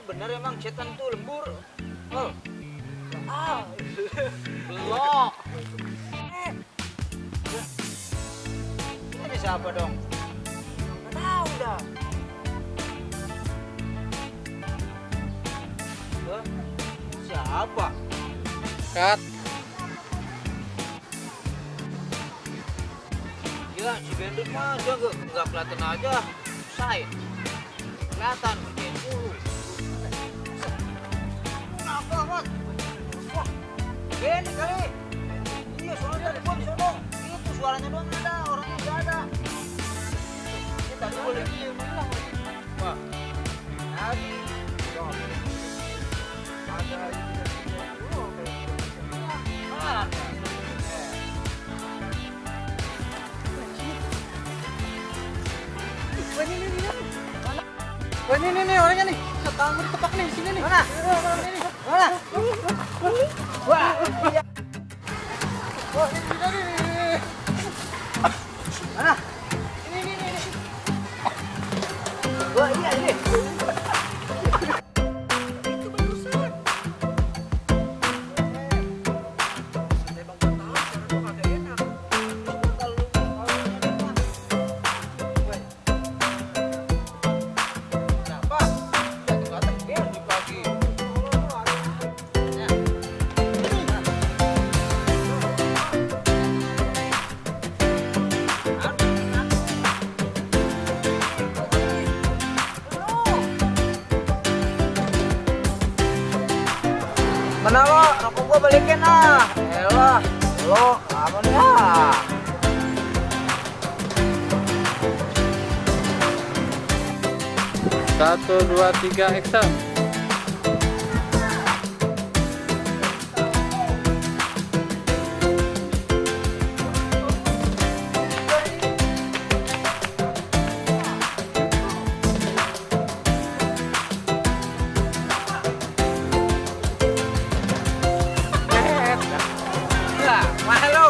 bener emang setan tuh lembur. Oh. Belok. Ini siapa dong? Nggak tahu dah. Hah? Siapa? Kat. Ya si Bendut mah dia nggak kelihatan aja. Say. Kelihatan kerjain mulu. Kenapa, Mat? Wah, Benny kali. Iya, soalnya tadi gua di sono. Itu suaranya doang ada, orangnya nggak ada. Ini tadi boleh diem bilang lagi. Wah, lagi. Ada Wah, ini orangnya nih. Tangan gue ditepak nih, sini nih. Mana? Mana? Wah, iya. Wah, ini nih. Mana? Ini. Wah, iya ini. Itu barusan. Tembak gue tahu, karena gue kagak enak. Siapa? Datang-datang Bendut lagi. Ya. Mana lo? Rokok gua balikin ah. Elah, lo aman ya. Satu, dua, tiga, action. Ya, mana lo?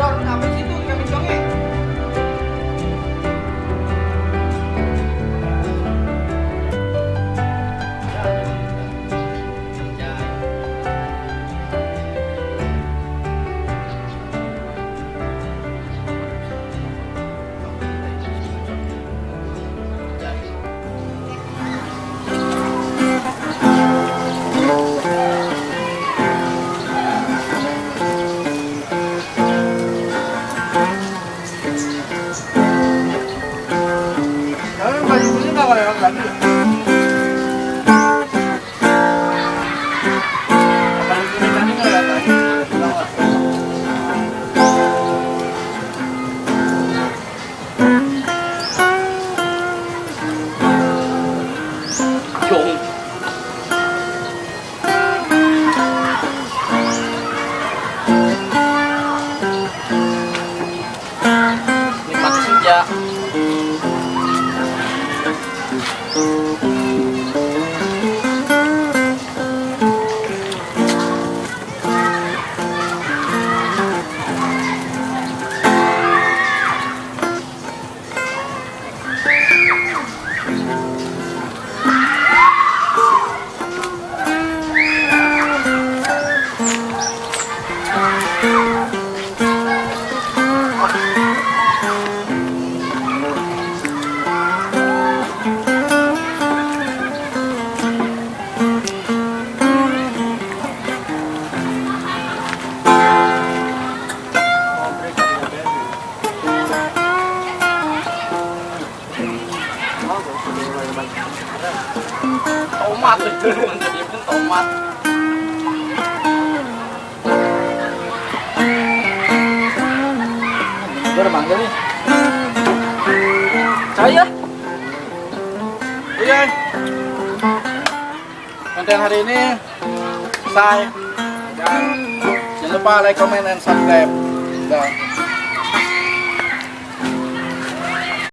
Dor, apa sih itu kami jonge? Kalian baju ini nggak lewat lagi? Baju ini tadi nggak lewat lagi? Jong. Nikmati senja. Tomat itu dia pun tomat. Gue udah manggil nih. Saya. Iya. Konten hari ini saya. Dan jangan lupa like, comment, and subscribe. Dah.